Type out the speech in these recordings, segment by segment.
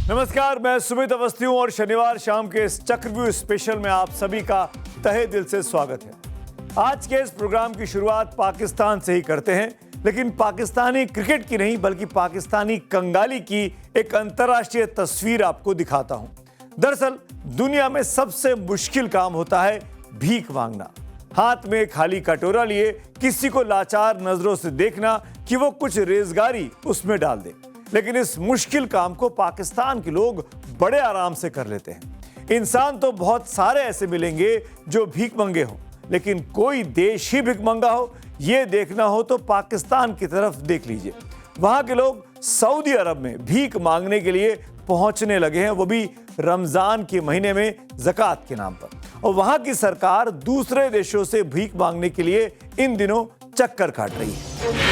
नमस्कार, मैं सुमित अवस्थी हूं और शनिवार शाम के इस चक्रव्यूह स्पेशल में आप सभी का तहे दिल से स्वागत है। आज के इस प्रोग्राम की शुरुआत पाकिस्तान से ही करते हैं, लेकिन पाकिस्तानी क्रिकेट की नहीं बल्कि पाकिस्तानी कंगाली की एक अंतर्राष्ट्रीय तस्वीर आपको दिखाता हूं। दरअसल दुनिया में सबसे मुश्किल काम होता है भीख मांगना। हाथ में खाली कटोरा लिए किसी को लाचार नजरों से देखना कि वो कुछ रेजगारी उसमें डाल दे। लेकिन इस मुश्किल काम को पाकिस्तान के लोग बड़े आराम से कर लेते हैं। इंसान तो बहुत सारे ऐसे मिलेंगे जो भीख मंगे हो, लेकिन कोई देश ही भीख मंगा हो ये देखना हो तो पाकिस्तान की तरफ देख लीजिए। वहां के लोग सऊदी अरब में भीख मांगने के लिए पहुंचने लगे हैं, वो भी रमजान के महीने में ज़कात के नाम पर। और वहां की सरकार दूसरे देशों से भीख मांगने के लिए इन दिनों चक्कर काट रही है।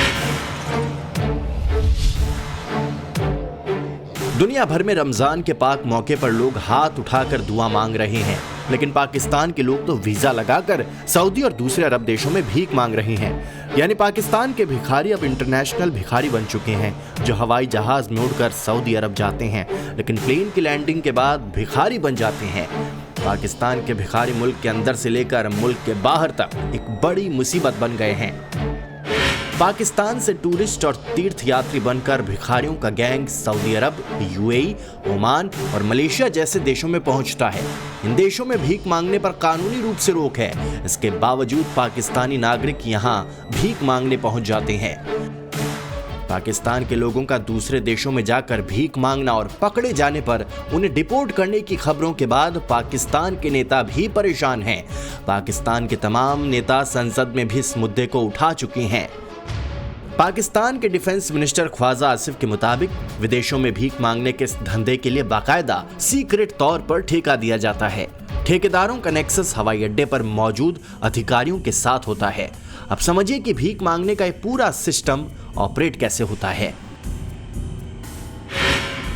दुनिया भर में रमजान के पाक मौके पर लोग हाथ उठाकर दुआ मांग रहे हैं, लेकिन पाकिस्तान के लोग तो वीजा लगाकर सऊदी और दूसरे अरब देशों में भीख मांग रहे हैं। यानी पाकिस्तान के भिखारी अब इंटरनेशनल भिखारी बन चुके हैं, जो हवाई जहाज में उड़कर सऊदी अरब जाते हैं, लेकिन प्लेन की लैंडिंग के बाद भिखारी बन जाते हैं। पाकिस्तान के भिखारी मुल्क के अंदर से लेकर मुल्क के बाहर तक एक बड़ी मुसीबत बन गए हैं। पाकिस्तान से टूरिस्ट और तीर्थ यात्री बनकर भिखारियों का गैंग सऊदी अरब, यूएई, ओमान और मलेशिया जैसे देशों में पहुंचता है। इन देशों में भीख मांगने पर कानूनी रूप से रोक है। इसके बावजूद पाकिस्तानी नागरिक यहां भीख मांगने पहुंच जाते हैं। पाकिस्तान के लोगों का दूसरे देशों में जाकर भीख मांगना और पकड़े जाने पर उन्हें डिपोर्ट करने की खबरों के बाद पाकिस्तान के नेता भी परेशान हैं। पाकिस्तान के तमाम नेता संसद में भी इस मुद्दे को उठा चुके हैं। पाकिस्तान के डिफेंस मिनिस्टर ख्वाजा आसिफ के मुताबिक विदेशों में भीख मांगने के इस धंधे के लिए बाकायदा सीक्रेट तौर पर ठेका दिया जाता है। ठेकेदारों का नेक्सस हवाई अड्डे पर मौजूद अधिकारियों के साथ होता है। अब समझिए कि भीख मांगने का एक पूरा सिस्टम ऑपरेट कैसे होता है।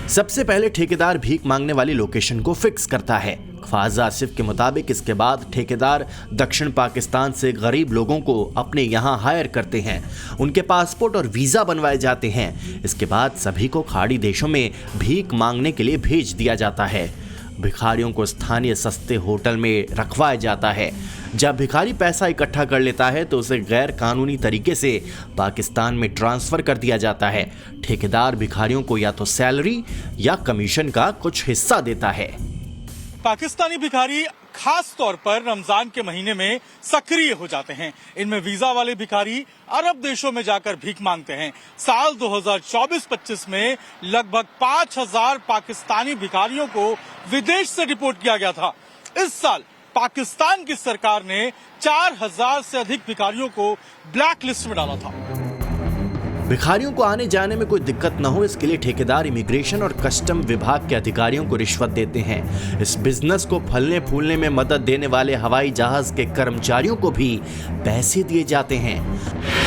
सबसे पहले ठेकेदार भीख मांगने वाली लोकेशन को फिक्स करता है। ख्वाजा आसिफ के मुताबिक इसके बाद ठेकेदार दक्षिण पाकिस्तान से गरीब लोगों को अपने यहाँ हायर करते हैं। उनके पासपोर्ट और वीज़ा बनवाए जाते हैं। इसके बाद सभी को खाड़ी देशों में भीख मांगने के लिए भेज दिया जाता है। भिखारियों को स्थानीय सस्ते होटल में रखवाया जाता है। जब भिखारी पैसा इकट्ठा कर लेता है तो उसे गैर कानूनी तरीके से पाकिस्तान में ट्रांसफ़र कर दिया जाता है। ठेकेदार भिखारियों को या तो सैलरी या कमीशन का कुछ हिस्सा देता है। पाकिस्तानी भिखारी खास तौर पर रमजान के महीने में सक्रिय हो जाते हैं। इनमें वीजा वाले भिखारी अरब देशों में जाकर भीख मांगते हैं। साल 2024-25 में लगभग 5000 पाकिस्तानी भिखारियों को विदेश से रिपोर्ट किया गया था। इस साल पाकिस्तान की सरकार ने 4000 से अधिक भिखारियों को ब्लैक लिस्ट में डाला था। भिखारियों को आने जाने में कोई दिक्कत न हो, इसके लिए ठेकेदार इमिग्रेशन और कस्टम विभाग के अधिकारियों को रिश्वत देते हैं। इस बिजनेस को फलने फूलने में मदद देने वाले हवाई जहाज के कर्मचारियों को भी पैसे दिए जाते हैं।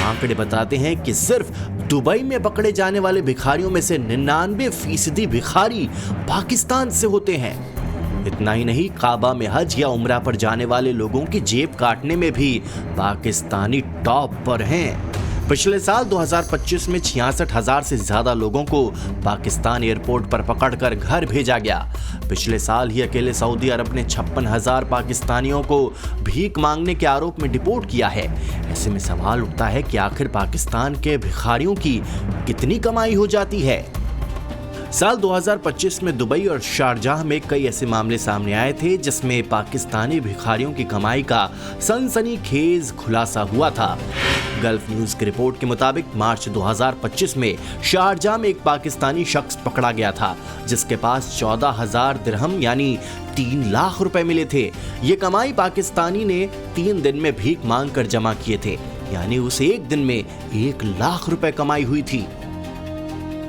आंकड़े बताते हैं कि सिर्फ दुबई में पकड़े जाने वाले भिखारियों में से 99% भिखारी पाकिस्तान से होते हैं। इतना ही नहीं, काबा में हज या उम्रा पर जाने वाले लोगों की जेब काटने में भी पाकिस्तानी टॉप पर हैं। पिछले साल 2025 में 66,000 से ज्यादा लोगों को पाकिस्तान एयरपोर्ट पर पकड़कर घर भेजा गया। पिछले साल ही अकेले सऊदी अरब ने 56,000 पाकिस्तानियों को भीख मांगने के आरोप में डिपोर्ट किया है। ऐसे में सवाल उठता है कि आखिर पाकिस्तान के भिखारियों की कितनी कमाई हो जाती है। साल 2025 में दुबई और शारजाह में कई ऐसे मामले सामने आए थे जिसमें पाकिस्तानी भिखारियों की कमाई का सनसनीखेज खुलासा हुआ था। गल्फ न्यूज की रिपोर्ट के मुताबिक मार्च 2025 में शारजाह में एक पाकिस्तानी शख्स पकड़ा गया था जिसके पास 14,000 दिरहम यानी 3 लाख रुपए मिले थे। ये कमाई पाकिस्तानी ने 3 दिन में भीख मांग कर जमा किए थे, यानी उसे एक दिन में 1 लाख रुपए कमाई हुई थी।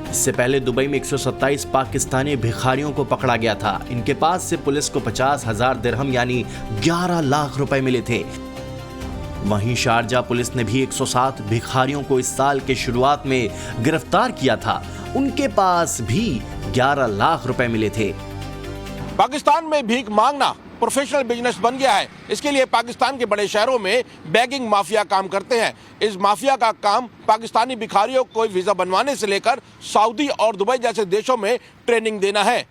इससे पहले दुबई में 127 पाकिस्तानी भिखारियों को पकड़ा गया था। इनके पास से पुलिस को 50,000 दिरहम यानी 11 लाख रुपए मिले थे। वहीं शारजा पुलिस ने भी 107 भिखारियों को इस साल के शुरुआत में गिरफ्तार किया था। उनके पास भी 11 लाख रुपए मिले थे। पाकिस्तान में भीख मांगना प्रोफेशनल बिजनेस बन गया है। इसके लिए पाकिस्तान के बड़े शहरों में बैगिंग माफिया काम करते हैं। इस माफिया का काम पाकिस्तानी भिखारियों को वीजा बनवाने से लेकर सऊदी और दुबई जैसे देशों में ट्रेनिंग देना है।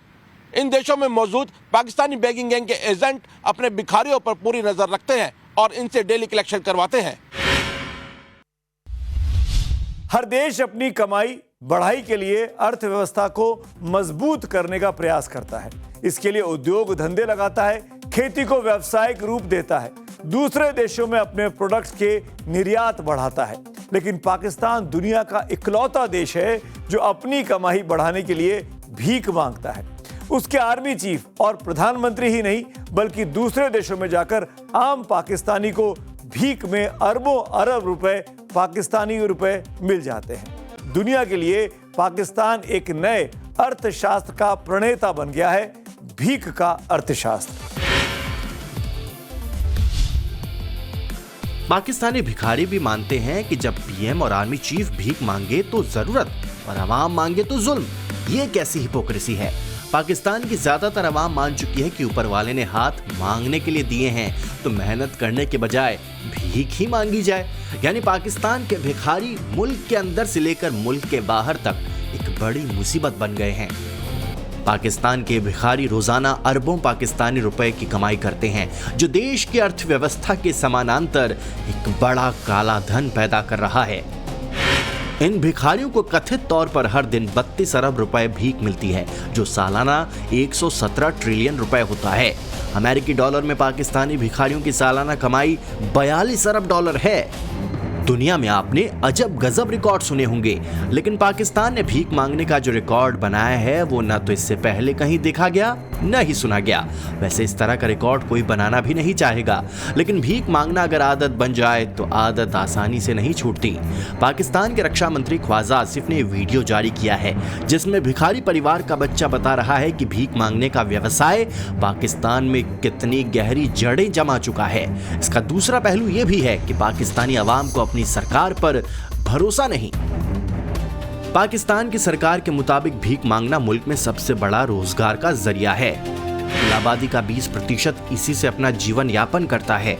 इन देशों में मौजूद पाकिस्तानी बैगिंग गैंग के एजेंट अपने भिखारियों पर पूरी नजर रखते हैं और इनसे डेली कलेक्शन करवाते हैं। हर देश अपनी कमाई बढ़ाई के लिए अर्थव्यवस्था को मजबूत करने का प्रयास करता है। इसके लिए उद्योग धंधे लगाता है, खेती को व्यावसायिक रूप देता है, दूसरे देशों में अपने प्रोडक्ट्स के निर्यात बढ़ाता है। लेकिन पाकिस्तान दुनिया का इकलौता देश है जो अपनी कमाई बढ़ाने के लिए भीख मांगता है। उसके आर्मी चीफ और प्रधानमंत्री ही नहीं बल्कि दूसरे देशों में जाकर आम पाकिस्तानी को भीख में अरबों अरब रुपए पाकिस्तानी रुपए मिल जाते हैं। दुनिया के लिए पाकिस्तान एक नए अर्थशास्त्र का प्रणेता बन गया है, भीख का अर्थशास्त्र। पाकिस्तानी भिखारी भी मानते हैं कि जब पीएम और आर्मी चीफ भीख मांगे तो जरूरत और अवाम मांगे तो जुल्म। ये कैसी हिपोक्रेसी है। पाकिस्तान की ज्यादातर अवाम मान चुकी है कि ऊपर वाले ने हाथ मांगने के लिए दिए हैं तो मेहनत करने के बजाय भीख ही मांगी जाए। यानी पाकिस्तान के भिखारी मुल्क के अंदर से लेकर मुल्क के बाहर तक एक बड़ी मुसीबत बन गए हैं। पाकिस्तान के भिखारी रोजाना अरबों पाकिस्तानी रुपए की कमाई करते हैं जो देश की अर्थव्यवस्था के समानांतर एक बड़ा काला धन पैदा कर रहा है। इन भिखारियों को कथित तौर पर हर दिन 32 अरब रुपए भीख मिलती है जो सालाना 117 ट्रिलियन रुपए होता है। अमेरिकी डॉलर में पाकिस्तानी भिखारियों की सालाना कमाई 42 अरब डॉलर है। दुनिया में आपने अजब गजब रिकॉर्ड सुने होंगे, लेकिन पाकिस्तान ने भीख मांगने का जो रिकॉर्ड बनाया है वो न तो इससे पहले कहीं देखा गया न ही सुना गया। वैसे इस तरह का रिकॉर्ड कोई बनाना भी नहीं चाहेगा, लेकिन भीख मांगना अगर आदत बन जाए तो आदत आसानी से नहीं छूटती। पाकिस्तान के रक्षा मंत्री ख्वाजा आसिफ ने वीडियो जारी किया है जिसमें भिखारी परिवार का बच्चा बता रहा है कि भीख मांगने का व्यवसाय पाकिस्तान में कितनी गहरी जड़ें जमा चुका है। इसका दूसरा पहलू यह भी है कि पाकिस्तानी अवाम को अपनी सरकार पर भरोसा नहीं। पाकिस्तान की सरकार के मुताबिक भीख मांगना मुल्क में सबसे बड़ा रोजगार का जरिया है। आबादी का 20% इसी से अपना जीवन यापन करता है।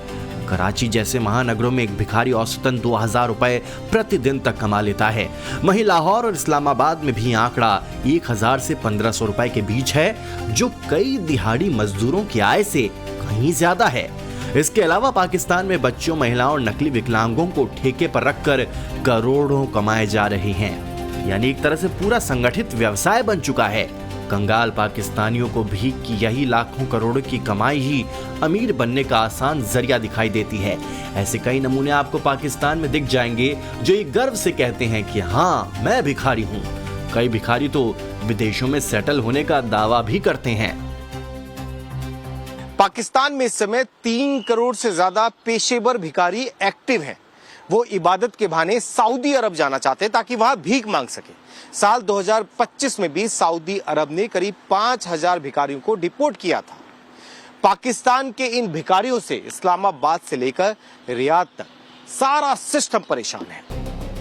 कराची जैसे महानगरों में एक भिखारी औसतन 2000 रुपए प्रतिदिन तक कमा लेता है। वहीं लाहौर और इस्लामाबाद में भी आंकड़ा 1000 से 1500 रुपए के बीच है जो कई दिहाड़ी मजदूरों की आय से कहीं ज्यादा है। इसके अलावा पाकिस्तान में बच्चों, महिलाओं और नकली विकलांगों को ठेके पर रखकर करोड़ों कमाए जा रहे हैं। यानी एक तरह से पूरा संगठित व्यवसाय बन चुका है। कंगाल पाकिस्तानियों को भीख की यही लाखों करोड़ों की कमाई ही अमीर बनने का आसान जरिया दिखाई देती है। ऐसे कई नमूने आपको पाकिस्तान में दिख जाएंगे जो ये गर्व से कहते हैं कि हाँ, मैं भिखारी हूँ। कई भिखारी तो विदेशों में सेटल होने का दावा भी करते हैं। पाकिस्तान में इस समय 3 करोड़ से ज्यादा पेशेवर भिखारी एक्टिव हैं। वो इबादत के बहाने सऊदी अरब जाना चाहते हैं ताकि वहां भीख मांग सके। साल 2025 में भी सऊदी अरब ने करीब 5000 भिखारियों को डिपोर्ट किया था। पाकिस्तान के इन भिखारियों से इस्लामाबाद से लेकर रियाद तक सारा सिस्टम परेशान है।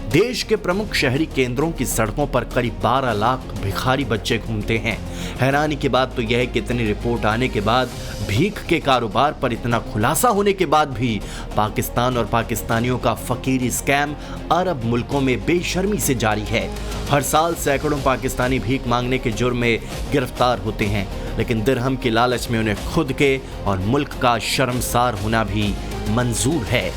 देश के प्रमुख शहरी केंद्रों की सड़कों पर करीब 12 लाख भिखारी बच्चे घूमते हैं। हैरानी की बात तो यह है कि इतनी रिपोर्ट आने के बाद, भीख के कारोबार पर इतना खुलासा होने के बाद भी पाकिस्तान और पाकिस्तानियों का फकीरी स्कैम अरब मुल्कों में बेशर्मी से जारी है। हर साल सैकड़ों पाकिस्तानी भीख मांगने के जुर्म में गिरफ्तार होते हैं, लेकिन दिरहम के लालच में उन्हें खुद के और मुल्क का शर्मसार होना भी मंजूर है।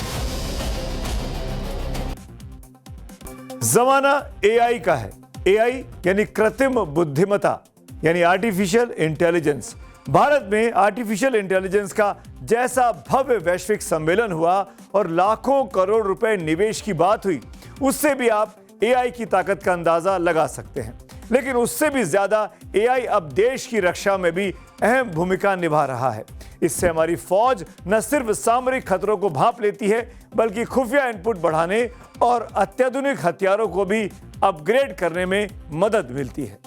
जमाना एआई का है। एआई यानी कृत्रिम बुद्धिमत्ता, यानी आर्टिफिशियल इंटेलिजेंस। भारत में आर्टिफिशियल इंटेलिजेंस का जैसा भव्य वैश्विक सम्मेलन हुआ और लाखों करोड़ रुपए निवेश की बात हुई, उससे भी आप एआई की ताकत का अंदाजा लगा सकते हैं। लेकिन उससे भी ज्यादा एआई अब देश की रक्षा में भी अहम भूमिका निभा रहा है। इससे हमारी फौज न सिर्फ सामरिक खतरों को भांप लेती है, बल्कि खुफिया इनपुट बढ़ाने और अत्याधुनिक हथियारों को भी अपग्रेड करने में मदद मिलती है।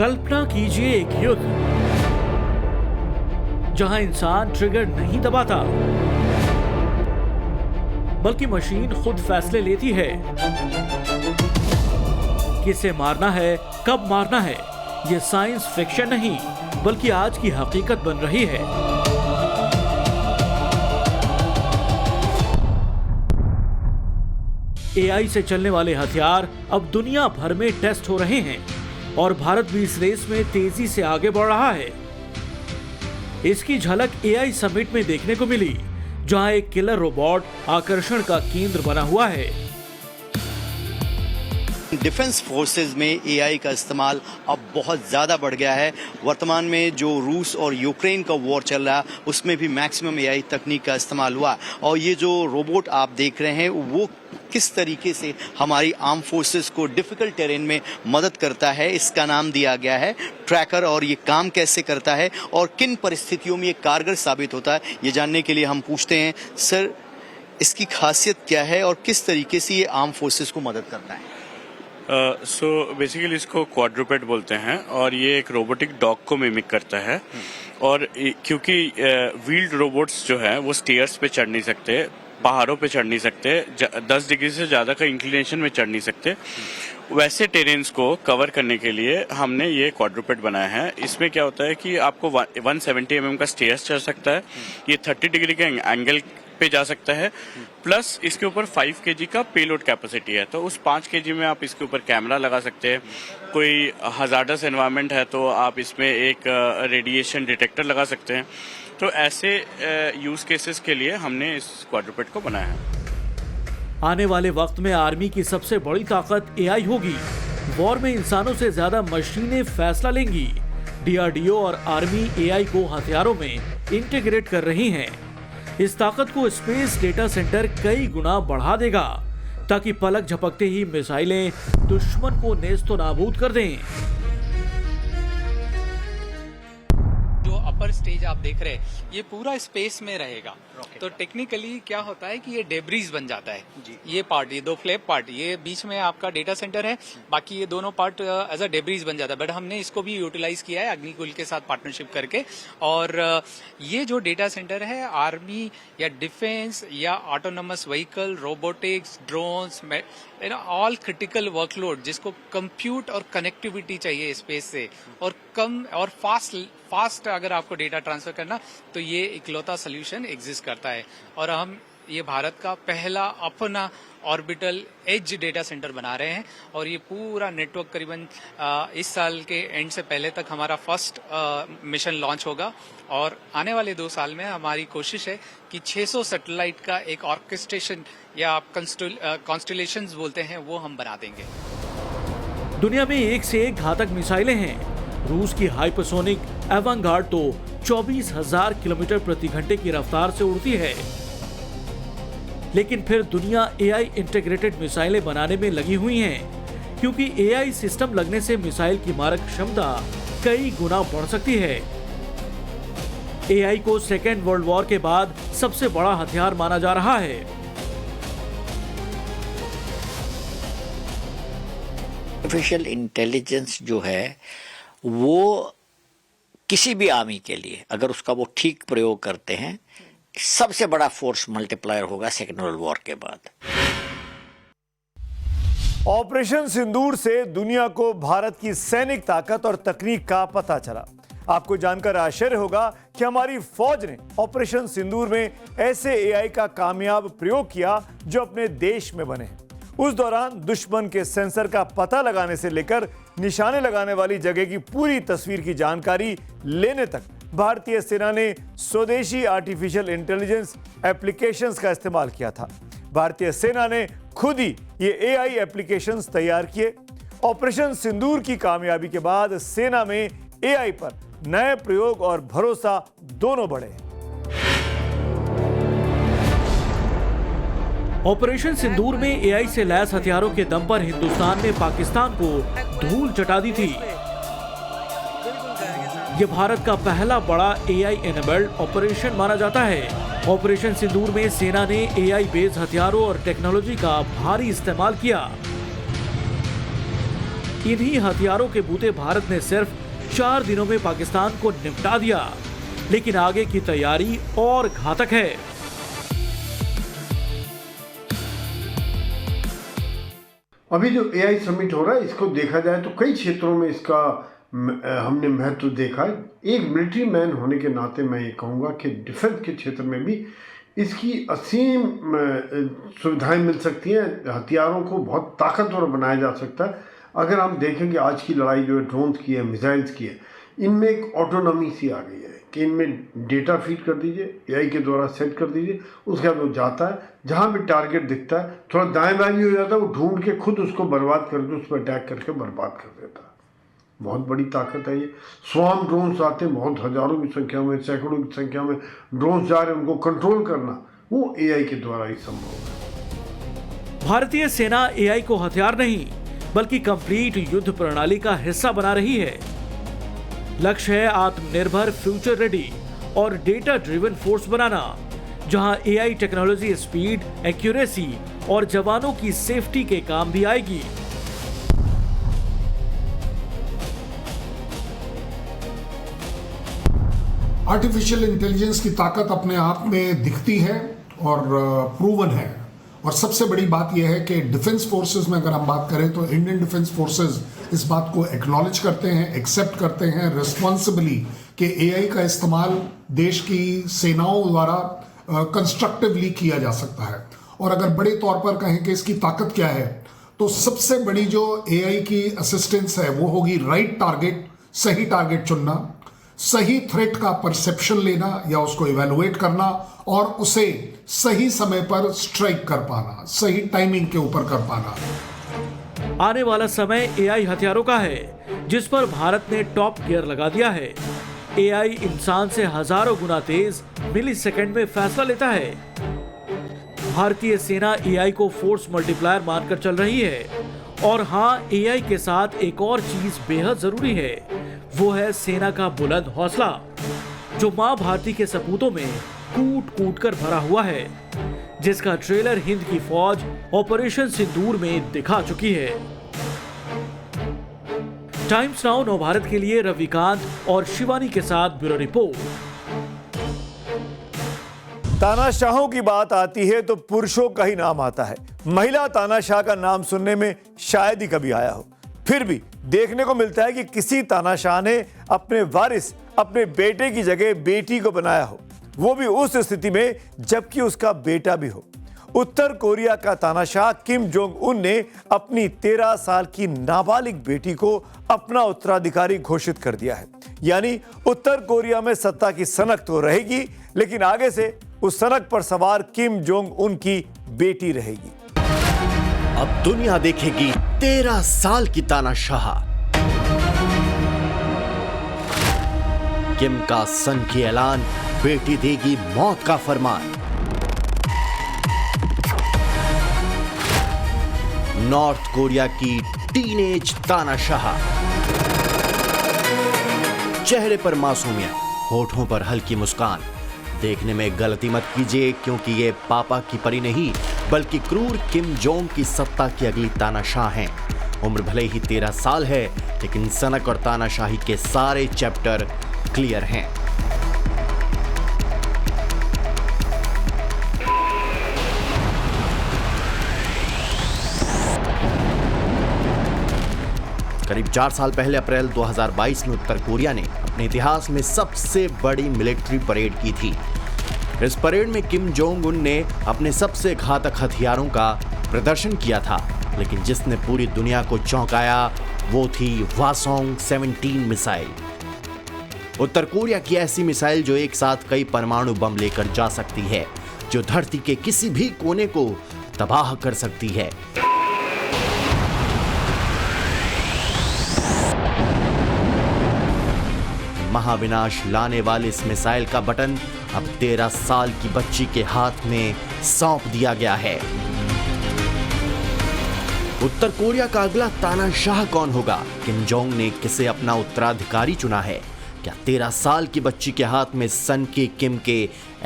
कल्पना कीजिए एक युद्ध जहां इंसान ट्रिगर नहीं दबाता बल्कि मशीन खुद फैसले लेती है। किसे मारना है, कब मारना है, यह साइंस फिक्शन नहीं बल्कि आज की हकीकत बन रही है। एआई से चलने वाले हथियार अब दुनिया भर में टेस्ट हो रहे हैं और भारत भी इस रेस में तेजी से आगे बढ़ रहा है। इसकी झलक एआई समिट में देखने को मिली, जहां एक किलर रोबोट आकर्षण का केंद्र बना हुआ है। डिफेंस फोर्सेज में एआई का इस्तेमाल अब बहुत ज़्यादा बढ़ गया है। वर्तमान में जो रूस और यूक्रेन का वॉर चल रहा है उसमें भी मैक्सिमम एआई तकनीक का इस्तेमाल हुआ और ये जो रोबोट आप देख रहे हैं वो किस तरीके से हमारी आर्म फोर्सेस को डिफिकल्ट टेरेन में मदद करता है, इसका नाम दिया गया है ट्रैकर। और ये काम कैसे करता है और किन परिस्थितियों में ये कारगर साबित होता है, ये जानने के लिए हम पूछते हैं सर इसकी खासियत क्या है और किस तरीके से ये आर्म फोर्सेस को मदद करता है। सो बेसिकली इसको क्वाड्रूपेड बोलते हैं और ये एक रोबोटिक डॉग को मिमिक करता है। और क्योंकि व्हील्ड रोबोट्स जो है वो स्टेयर्स पे चढ़ नहीं सकते, पहाड़ों पे चढ़ नहीं सकते, 10 डिग्री से ज़्यादा का इंक्लिनेशन में चढ़ नहीं सकते, वैसे टेरेन्स को कवर करने के लिए हमने ये क्वाड्रूपेड बनाया है। इसमें क्या होता है कि आपको 170 mm का स्टेयर्स चढ़ सकता है, ये 30 डिग्री के एंगल पे जा सकता है, प्लस इसके ऊपर 5 kg का पेलोड कैपेसिटी है। तो उस 5 kg में आप इसके ऊपर कैमरा लगा सकते हैं। कोई हजार्डस एनवायरनमेंट है तो आप इसमें एक रेडिएशन डिटेक्टर लगा सकते हैं। तो ऐसे यूज केसेस के लिए हमने इस क्वाड्रूपेड को बनाया है। आने वाले वक्त में आर्मी की सबसे बड़ी ताकत एआई होगी। वॉर में इंसानों से ज्यादा मशीनें फैसला लेंगी। डीआरडीओ और आर्मी एआई को हथियारों में इंटीग्रेट कर रही हैं। इस ताकत को स्पेस डेटा सेंटर कई गुना बढ़ा देगा ताकि पलक झपकते ही मिसाइलें दुश्मन को नेस्तो नाबूद कर दें। जो अपर स्टेज आप देख रहे हैं ये पूरा स्पेस में रहेगा। तो टेक्निकली क्या होता है कि ये डेब्रीज बन जाता है। ये पार्ट, ये 2 फ्लैप पार्ट, ये बीच में आपका डेटा सेंटर है, बाकी ये दोनों पार्ट एज अ डेब्रीज बन जाता है। बट हमने इसको भी यूटिलाइज किया है अग्निकुल के साथ पार्टनरशिप करके। और ये जो डेटा सेंटर है आर्मी या डिफेंस या autonomous vehicle, robotics, drones, all critical workload जिसको कंप्यूट और कनेक्टिविटी चाहिए स्पेस से और कम और फास्ट अगर आपको डेटा ट्रांसफर करना, तो ये इकलौता सोल्यूशन एग्जिस्ट करता है। और हम ये भारत का पहला अपना ऑर्बिटल एज डेटा सेंटर बना रहे हैं और ये पूरा नेटवर्क करीबन इस साल के एंड से पहले तक हमारा फर्स्ट मिशन लॉन्च होगा। और आने वाले 2 साल में हमारी कोशिश है कि 600 सैटेलाइट का एक ऑर्केस्ट्रेशन या आप कॉन्स्टेलेशंस बोलते हैं वो हम बना देंगे। दुनिया में एक से एक घातक मिसाइलें हैं। रूस की हाइपरसोनिक एवांगार्ड तो 24,000 किलोमीटर प्रति घंटे की रफ्तार से उड़ती है। लेकिन फिर दुनिया एआई इंटीग्रेटेड मिसाइलें बनाने में लगी हुई हैं, क्योंकि एआई सिस्टम लगने से मिसाइल की मारक क्षमता कई गुना बढ़ सकती है। एआई को सेकेंड वर्ल्ड वॉर के बाद सबसे बड़ा हथियार माना जा रहा है। आर्टिफिशियल इंटेलिजेंस जो है वो किसी भी आर्मी के लिए अगर उसका वो ठीक प्रयोग करते हैं सबसे बड़ा फोर्स मल्टीप्लायर होगा सेकेंड वर्ल्ड वॉर के बाद। ऑपरेशन सिंदूर से दुनिया को भारत की सैनिक ताकत और तकनीक का पता चला। आपको जानकर आश्चर्य होगा कि हमारी फौज ने ऑपरेशन सिंदूर में ऐसे एआई का कामयाब प्रयोग किया जो अपने देश में बने हैं। उस दौरान दुश्मन के सेंसर का पता लगाने से लेकर निशाने लगाने वाली जगह की पूरी तस्वीर की जानकारी लेने तक भारतीय सेना ने स्वदेशी आर्टिफिशियल इंटेलिजेंस एप्लीकेशंस का इस्तेमाल किया था। भारतीय सेना ने खुद ही ये एआई एप्लीकेशंस तैयार किए। ऑपरेशन सिंदूर की कामयाबी के बाद सेना में एआई पर नए प्रयोग और भरोसा दोनों बढ़े हैं। ऑपरेशन सिंदूर में एआई से लैस हथियारों के दम पर हिंदुस्तान ने पाकिस्तान को धूल चटा दी थी। यह भारत का पहला बड़ा एआई एनेबल्ड ऑपरेशन माना जाता है। ऑपरेशन सिंदूर में सेना ने एआई बेस्ड हथियारों और टेक्नोलॉजी का भारी इस्तेमाल किया। इन्हीं हथियारों के बूते भारत ने सिर्फ 4 दिनों में पाकिस्तान को निपटा दिया, लेकिन आगे की तैयारी और घातक है। अभी जो AI समिट हो रहा है, इसको देखा जाए तो कई क्षेत्रों में इसका हमने महत्व देखा है। एक मिलिट्री मैन होने के नाते मैं ये कहूँगा कि डिफेंस के क्षेत्र में भी इसकी असीम सुविधाएं मिल सकती हैं। हथियारों को बहुत ताकतवर बनाया जा सकता है। अगर हम देखें कि आज की लड़ाई जो है ड्रोन्स की है, मिसाइल्स की है, इनमें एक ऑटोनॉमी सी आ गई है कि इनमें डेटा फीड कर दीजिए, AI के द्वारा सेट कर दीजिए, उसके बाद वो जाता है, जहाँ भी टारगेट दिखता है थोड़ा दाएं बाएं भी हो जाता है, वो ढूंढ के खुद उसको बर्बाद करके उस पर अटैक करके बर्बाद कर देता है। बहुत बड़ी ताकत है ये। स्वार्म ड्रोन्स आते हैं, बहुत हजारों की संख्या में, सैकड़ों की संख्या में ड्रोन्स जा रहे हैं, उनको कंट्रोल करना वो AI के द्वारा ही संभव है। भारतीय सेना AI को हथियार नहीं बल्कि कंप्लीट युद्ध प्रणाली का हिस्सा बना रही है। लक्ष्य है आत्मनिर्भर, फ्यूचर रेडी और डेटा ड्रिवन फोर्स बनाना, जहां AI टेक्नोलॉजी स्पीड, एक्यूरेसी और जवानों की सेफ्टी के काम भी आएगी। आर्टिफिशियल इंटेलिजेंस की ताकत अपने आप में दिखती है और प्रूवन है। और सबसे बड़ी बात यह है कि डिफेंस फोर्सेस में अगर हम बात करें तो इंडियन डिफेंस फोर्सेस इस बात को एक्नॉलेज करते हैं, एक्सेप्ट करते हैं रिस्पॉन्सिबली कि AI का इस्तेमाल देश की सेनाओं द्वारा कंस्ट्रक्टिवली किया जा सकता है। और अगर बड़े तौर पर कहें कि इसकी ताकत क्या है, तो सबसे बड़ी जो AI की असिस्टेंस है वो होगी राइट टारगेट, सही टारगेट चुनना, सही थ्रेट का परसेप्शन लेना या उसको इवैल्यूएट करना और उसे सही समय पर स्ट्राइक कर पाना, सही टाइमिंग के ऊपर कर पाना। आने वाला समय AI हथियारों का है, जिस पर भारत ने टॉप गियर लगा दिया है। AI इंसान से हजारों गुना तेज मिली सेकेंड में फैसला लेता है। भारतीय सेना AI को फोर्स मल्टीप्लायर मानकर चल रही है। और हाँ, AI के साथ एक और चीज बेहद जरूरी है, वो है सेना का बुलंद हौसला, जो मां भारती के सपूतों में कूट कूट कर भरा हुआ है, जिसका ट्रेलर हिंद की फौज ऑपरेशन सिंदूर में दिखा चुकी है। टाइम्स नाउ नवभारत के लिए रविकांत और शिवानी के साथ ब्यूरो रिपोर्ट। तानाशाहों की बात आती है तो पुरुषों का ही नाम आता है। महिला तानाशाह का नाम सुनने में शायद ही कभी आया हो। फिर भी देखने को मिलता है कि किसी तानाशाह ने अपने वारिस, अपने बेटे की जगह बेटी को बनाया हो, वो भी उस स्थिति में जबकि उसका बेटा भी हो। उत्तर कोरिया का तानाशाह किम जोंग उन ने अपनी 13 साल की नाबालिग बेटी को अपना उत्तराधिकारी घोषित कर दिया है। यानी उत्तर कोरिया में सत्ता की सनक तो रहेगी, लेकिन आगे से उस सनक पर सवार किम जोंग उन की बेटी रहेगी। अब दुनिया देखेगी 13 साल की तानाशाह। किम का सन की ऐलान, बेटी देगी मौत का फरमान। नॉर्थ कोरिया की टीनेज तानाशाह, चेहरे पर मासूमियत, होठों पर हल्की मुस्कान। देखने में गलती मत कीजिए, क्योंकि ये पापा की परी नहीं बल्कि क्रूर किम जोंग की सत्ता की अगली तानाशाह हैं। उम्र भले ही 13 साल है, लेकिन सनक और तानाशाही के सारे चैप्टर क्लियर हैं। करीब 4 साल पहले अप्रैल 2022 में उत्तर कोरिया ने अपने इतिहास में सबसे बड़ी मिलिट्री परेड की थी। इस परेड में किम जोंग उन ने अपने सबसे घातक हथियारों का प्रदर्शन किया था, लेकिन जिसने पूरी दुनिया को चौंकाया वो थी हवासोंग 17 मिसाइल। उत्तर कोरिया की ऐसी मिसाइल जो एक साथ कई परमाणु बम लेकर जा सकती है, जो धरती के किसी भी कोने को तबाह कर सकती है। महाविनाश लाने वाले इस मिसाइल का बटन अब 13 साल की बच्ची के हाथ में सौंप दिया गया है। उत्तर कोरिया का अगला तानाशाह कौन होगा? किम जोंग ने किसे अपना उत्तराधिकारी चुना है? क्या 13 साल की बच्ची के हाथ में सन के किम के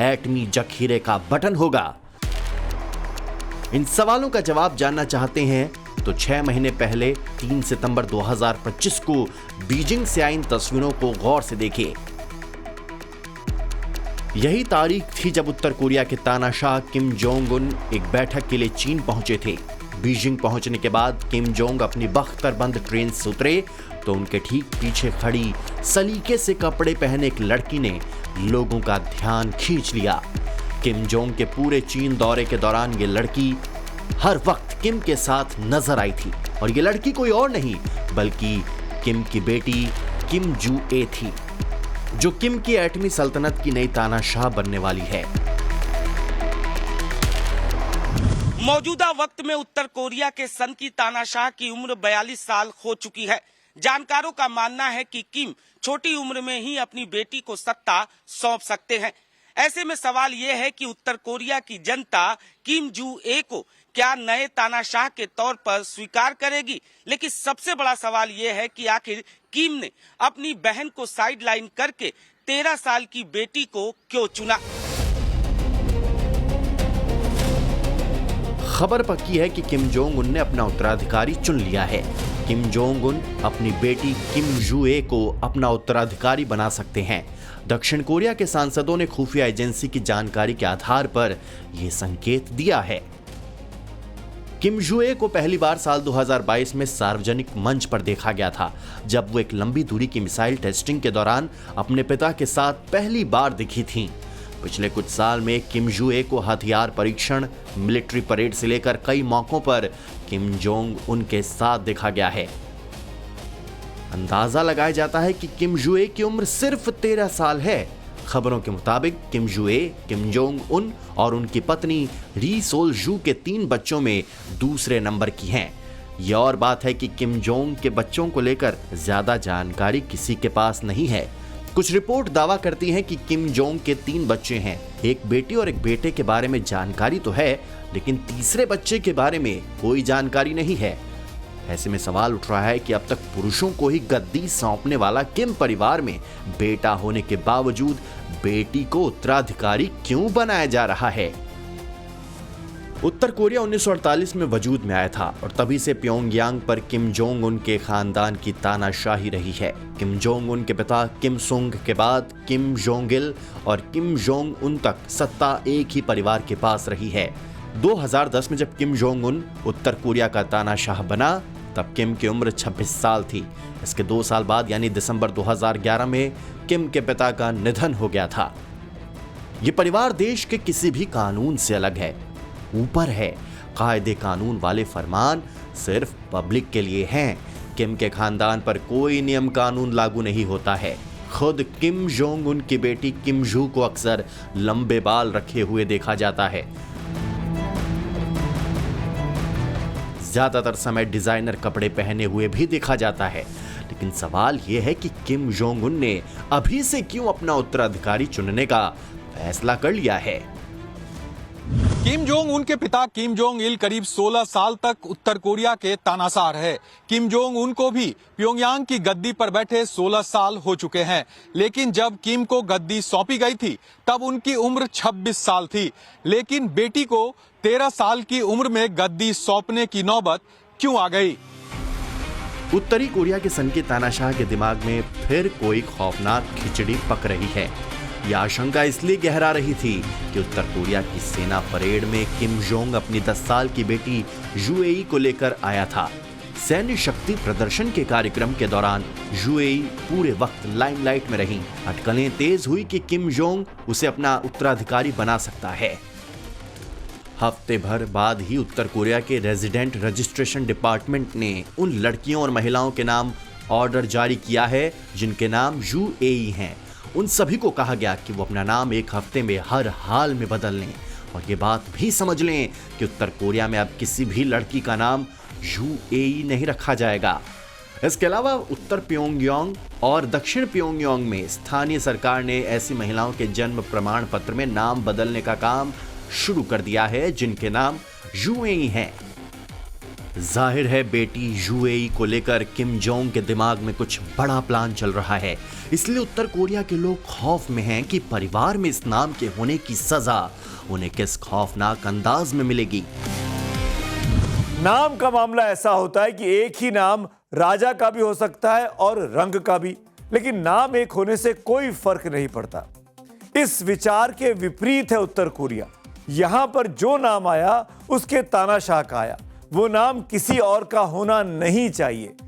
एटमी जखीरे का बटन होगा? इन सवालों का जवाब जानना चाहते हैं तो 6 महीने पहले 3 सितंबर 2025 को बीजिंग से आई इन तस्वीरों को गौर से देखिए। यही तारीख थी जब उत्तर कोरिया के तानाशाह किम जोंग उन एक बैठक के लिए चीन पहुंचे थे। बीजिंग पहुंचने के बाद किम जोंग अपनी बख्तरबंद ट्रेन से उतरे तो उनके ठीक पीछे खड़ी सलीके से कपड़े पहने एक लड़की ने लोगों का ध्यान खींच लिया। किम जोंग के पूरे चीन दौरे के दौरान ये लड़की हर वक्त किम के साथ नजर आई थी और ये लड़की कोई और नहीं बल्कि किम की बेटी किम जू ए थी, जो किम की एटमी सल्तनत की नई तानाशाह बनने वाली है। मौजूदा वक्त में उत्तर कोरिया के सन की तानाशाह की उम्र 42 साल हो चुकी है। जानकारों का मानना है कि किम छोटी उम्र में ही अपनी बेटी को सत्ता सौंप सकते हैं। ऐसे में सवाल यह है कि उत्तर कोरिया की जनता किम जू ए को क्या नए तानाशाह के तौर पर स्वीकार करेगी। लेकिन सबसे बड़ा सवाल यह है कि आखिर किम ने अपनी बहन को साइडलाइन करके 13 साल की बेटी को क्यों चुना। खबर पक्की है कि किम जोंग उन ने अपना उत्तराधिकारी चुन लिया है। किम जोंग उन अपनी बेटी किम जू ए को अपना उत्तराधिकारी बना सकते हैं। दक्षिण कोरिया के सांसदों ने खुफिया एजेंसी की जानकारी के आधार पर यह संकेत दिया है। किम जू ए को पहली बार साल 2022 में सार्वजनिक मंच पर देखा गया था, जब वो एक लंबी दूरी की मिसाइल टेस्टिंग के दौरान अपने पिता के साथ पहली बार दिखी थीं। पिछले कुछ साल में किम जू ए को हथियार परीक्षण, मिलिट्री परेड से लेकर कई मौकों पर किम जोंग उनके साथ देखा गया है। अंदाजा लगाया जाता है कि किम जू ए की उम्र सिर्फ 13 साल है। खबरों के मुताबिक किम जू ए, किम जोंग उन और उनकी पत्नी री सोल जू के 3 बच्चों में दूसरे नंबर की हैं। यह और बात है कि किम जोंग के बच्चों को लेकर ज्यादा जानकारी किसी के पास नहीं है। कुछ रिपोर्ट दावा करती हैं कि किम जोंग के 3 बच्चे हैं, एक बेटी और एक बेटे के बारे में जानकारी तो है, लेकिन तीसरे बच्चे के बारे में कोई जानकारी नहीं है। ऐसे में सवाल उठ रहा है कि अब तक पुरुषों को ही गद्दी सौंपने वाला किम परिवार में बेटा होने के बावजूद बेटी को उत्तराधिकारी क्यों बनाया जा रहा है। उत्तर कोरिया 1948 में वजूद में आया था और तभी से प्योंगयांग पर किम जोंग उन के खानदान की तानाशाही रही है। किम जोंग उन के पिता किम सुंग के बाद किम जोंग इल और किम जोंग उन तक सत्ता एक ही परिवार के पास रही है। 2010 में जब किम जोंग उन उत्तर कोरिया का तानाशाह बना तब किम की उम्र 26 साल थी। इसके 2 साल बाद यानी दिसंबर 2011 में किम के पिता का निधन हो गया था। ये परिवार देश के किसी भी कानून से अलग है, ऊपर है। कायदे कानून वाले फरमान सिर्फ पब्लिक के लिए हैं। किम के खानदान पर कोई नियम कानून लागू नहीं होता है। खुद किम जोंग उन की बेटी किम जू को अक्सर लंबे बाल रखे हुए देखा जाता है। ज्यादातर समय डिजाइनर कपड़े पहने हुए भी देखा जाता है। लेकिन सवाल यह है कि किम जोंग उन ने अभी से क्यों अपना उत्तराधिकारी चुनने का फैसला कर लिया है। किम जोंग उन के पिता किम जोंग इल करीब 16 साल तक उत्तर कोरिया के तानाशाह रहे। किम जोंग उन को भी प्योंगयांग की गद्दी पर बैठे 16 साल हो चुके हैं। लेकिन जब किम को गद्दी सौंपी गई थी तब उनकी उम्र 26 साल थी। लेकिन बेटी को 13 साल की उम्र में गद्दी सौंपने की नौबत क्यों आ गई। उत्तरी कोरिया के सन की तानाशाह के दिमाग में फिर कोई खौफनाक खिचड़ी पक रही है। यह आशंका इसलिए गहरा रही थी कि उत्तर कोरिया की सेना परेड में किम जोंग अपनी 10 साल की बेटी जूएई को लेकर आया था। सैन्य शक्ति प्रदर्शन के कार्यक्रम के दौरान जूएई पूरे वक्त लाइमलाइट में रही। अटकलें तेज हुई कि किम जोंग उसे अपना उत्तराधिकारी बना सकता है। हफ्ते भर बाद ही उत्तर कोरिया के रेजिडेंट रजिस्ट्रेशन डिपार्टमेंट ने उन लड़कियों और महिलाओं के नाम ऑर्डर जारी किया है जिनके नाम जूएई हैं। उन सभी को कहा गया कि वो अपना नाम 1 हफ्ते में हर हाल में बदल लें और ये बात भी समझ लें कि उत्तर कोरिया में अब किसी भी लड़की का नाम जूएई नहीं रखा जाएगा। इसके अलावा उत्तर प्योंगयांग और दक्षिण प्योंगयांग में स्थानीय सरकार ने ऐसी महिलाओं के जन्म प्रमाण पत्र में नाम बदलने का काम शुरू कर दिया है जिनके नाम जूएई हैं। जाहिर है बेटी जूएई को लेकर किम जोंग के दिमाग में कुछ बड़ा प्लान चल रहा है। इसलिए उत्तर कोरिया के लोग खौफ में हैं कि परिवार में इस नाम के होने की सजा उन्हें किस खौफनाक अंदाज में मिलेगी। नाम का मामला ऐसा होता है कि एक ही नाम राजा का भी हो सकता है और रंग का भी, लेकिन नाम एक होने से कोई फर्क नहीं पड़ता। इस विचार के विपरीत है उत्तर कोरिया। यहां पर जो नाम आया उसके तानाशाह का आया। वो नाम किसी और का होना नहीं चाहिए।